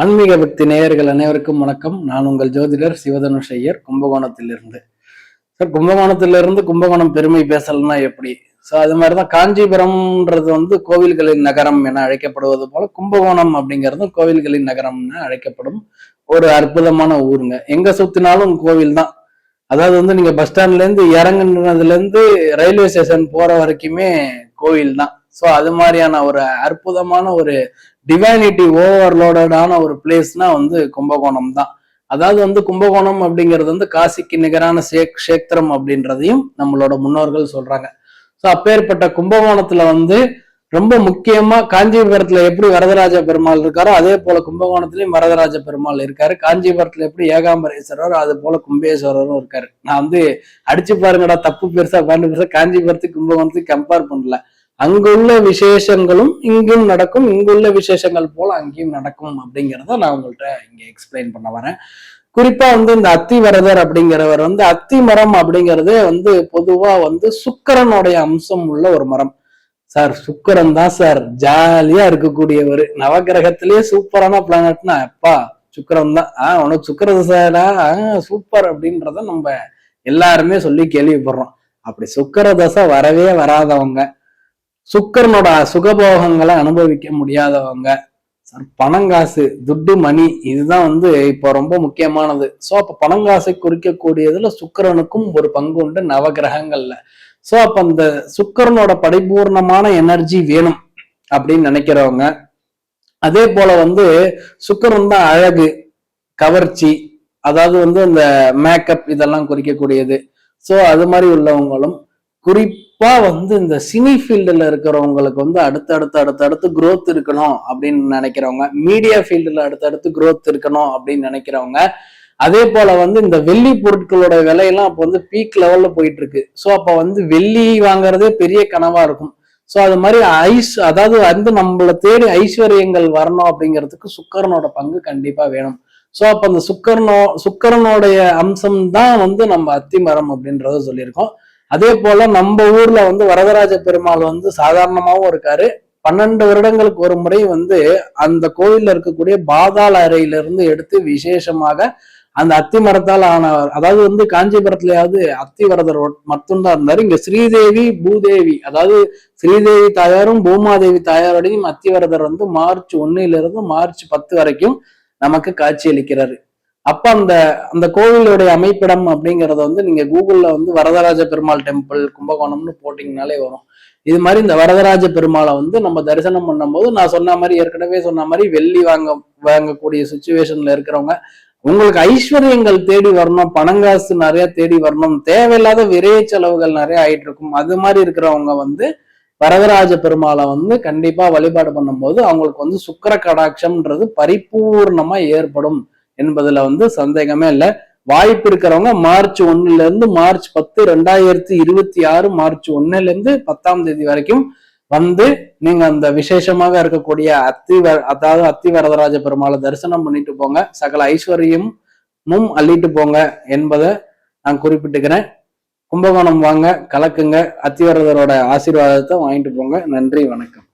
ஆன்மீக பக்தி நேயர்கள் அனைவருக்கும் வணக்கம். நான் உங்கள் ஜோதிடர் சிவதனுஷ் ஐயர், கும்பகோணத்திலிருந்து. சார், கும்பகோணத்திலிருந்து கும்பகோணம் பெருமை பேசலன்னா எப்படி? அது மாதிரிதான் காஞ்சிபுரம்ன்றது கோவில்களின் நகரம் என அழைக்கப்படுவது போல கும்பகோணம் அப்படிங்கிறது கோவில்களின் நகரம்னு அழைக்கப்படும் ஒரு அற்புதமான ஊருங்க. எங்க சுத்தினாலும் கோவில் தான். அதாவது நீங்க பஸ் ஸ்டாண்ட்ல இருந்து இறங்குனதுல இருந்து ரயில்வே ஸ்டேஷன் போற வரைக்குமே கோவில் தான். அது மாதிரியான ஒரு அற்புதமான ஒரு டிவைனிட்டி ஓவர்லோடான ஒரு பிளேஸ்னா கும்பகோணம் தான். அதாவது கும்பகோணம் அப்படிங்கிறது காசிக்கு நிகரான கஷேத்திரம் அப்படின்றதையும் நம்மளோட முன்னோர்கள் சொல்றாங்க. அப்பேற்பட்ட கும்பகோணத்துல ரொம்ப முக்கியமா காஞ்சிபுரத்துல எப்படி வரதராஜ பெருமாள் இருக்காரோ அதே போல கும்பகோணத்திலயும் வரதராஜ பெருமாள் இருக்காரு. காஞ்சிபுரத்துல எப்படி ஏகாம்பரேஸ்வரர் அது போல கும்பேஸ்வரரும் இருக்காரு. நான் அடிச்சு பாருங்கடா, தப்பு பெருசா பாண்டு பெருசா காஞ்சிபுரத்துக்கு கும்பகோணத்துக்கு கம்பேர் பண்ணல. அங்குள்ள விசேஷங்களும் இங்கும் நடக்கும், இங்குள்ள விசேஷங்கள் போல அங்கேயும் நடக்கும் அப்படிங்கிறத நான் உங்கள்கிட்ட இங்க எக்ஸ்பிளைன் பண்ண வரேன். குறிப்பா இந்த அத்திவரதர் அப்படிங்கிறவர் அத்தி மரம் அப்படிங்கிறதே பொதுவா சுக்கிரனுடைய அம்சம் உள்ள ஒரு மரம். சார், சுக்கிரன் தான் சார் ஜாலியா இருக்கக்கூடியவர். நவகிரகத்திலேயே சூப்பரான பிளானட்னா அப்பா சுக்கிரன் தான். உனக்கு சுக்கிர தசைடா, சூப்பர் அப்படின்றத நம்ம எல்லாருமே சொல்லி கேள்விப்படுறோம். அப்படி சுக்கிர தசை வரவே வராதவங்க, சுக்கிரனோட சுகபோகங்களை அனுபவிக்க முடியாதவங்க, பணங்காசு துட்டு மணி இதுதான் இப்போ ரொம்ப முக்கியமானது. அப்ப பணங்காசை குறிக்கக்கூடியதுல சுக்கிரனுக்கும் ஒரு பங்கு உண்டு நவகிரகங்கள்ல. அப்ப அந்த சுக்கிரனோட பரிபூர்ணமான எனர்ஜி வேணும் அப்படின்னு நினைக்கிறவங்க, அதே போல சுக்கிரன் தான் அழகு, கவர்ச்சி, அதாவது இந்த மேக்கப் இதெல்லாம் குறிக்கக்கூடியது. அது மாதிரி உள்ளவங்களும் குறிப்பா இந்த சினி ஃபீல்டுல இருக்கிறவங்களுக்கு அடுத்தடுத்து growth இருக்கணும் அப்படின்னு நினைக்கிறவங்க, மீடியா ஃபீல்டுல அடுத்தடுத்து growth இருக்கணும் அப்படின்னு நினைக்கிறவங்க, அதே போல இந்த வெள்ளி பொருட்களோட விலையெல்லாம் அப்ப பீக் லெவல்ல போயிட்டு இருக்கு. அப்ப வெள்ளி வாங்குறதே பெரிய கனவா இருக்கும். அது மாதிரி அதாவது நம்மள தேடி ஐஸ்வர்யங்கள் வரணும் அப்படிங்கிறதுக்கு சுக்கிரனோட பங்கு கண்டிப்பா வேணும். அப்ப அந்த சுக்கிரனோடைய அம்சம் தான் நம்ம அத்திமரம் அப்படின்றத சொல்லியிருக்கோம். அதே போல நம்ம ஊர்ல வரதராஜ பெருமாள் சாதாரணமாவும் இருக்காரு. 12 வருடங்களுக்கு ஒரு முறை அந்த கோயில்ல இருக்கக்கூடிய பாதாள அறையிலிருந்து எடுத்து விசேஷமாக அந்த அத்தி மரத்தால் ஆனவர். அதாவது காஞ்சிபுரத்துலயாவது அத்திவரதர் மட்டும்தான் இருந்தாரு. இங்க ஸ்ரீதேவி பூதேவி, அதாவது ஸ்ரீதேவி தாயாரும் பூமாதேவி தாயாரோடையும் அத்திவரதர் மார்ச் 1 மார்ச் 10 வரைக்கும் நமக்கு காட்சி அளிக்கிறாரு. அப்ப அந்த கோவிலுடைய அமைப்பிடம் அப்படிங்கறத நீங்க கூகுள்ல வரதராஜ பெருமாள் டெம்பிள் கும்பகோணம்னு போட்டீங்கனாலே வரும். இது மாதிரி இந்த வரதராஜ பெருமாளை நம்ம தரிசனம் பண்ணும்போது நான் சொன்ன மாதிரி, ஏற்கனவே சொன்ன மாதிரி, வெள்ளி வாங்கக்கூடிய சுச்சுவேஷன்ல இருக்கிறவங்க, உங்களுக்கு ஐஸ்வர்யங்கள் தேடி வரணும், பணங்காசு நிறைய தேடி வரணும், தேவையில்லாத விரைய செலவுகள் நிறைய ஆயிட்டு இருக்கும், அது மாதிரி இருக்கிறவங்க வரதராஜ பெருமாளை கண்டிப்பா வழிபாடு பண்ணும்போது அவங்களுக்கு சுக்கிர கடாட்சம்ன்றது பரிபூர்ணமா ஏற்படும் என்பதுல சந்தேகமே இல்லை. வாய்ப்பு இருக்கிறவங்க மார்ச் 1 மார்ச் 10 2026 மார்ச் 1 10ஆம் தேதி வரைக்கும் நீங்க அந்த விசேஷமாக இருக்கக்கூடிய அதாவது அத்தி வரதராஜ பெருமாளை தரிசனம் பண்ணிட்டு போங்க. சகல ஐஸ்வர்யமும் அள்ளிட்டு போங்க என்பதை நான் குறிப்பிட்டுக்கிறேன். கும்பகோணம் வாங்க, கலக்குங்க, அத்திவரதரோட ஆசீர்வாதத்தை வாங்கிட்டு போங்க. நன்றி, வணக்கம்.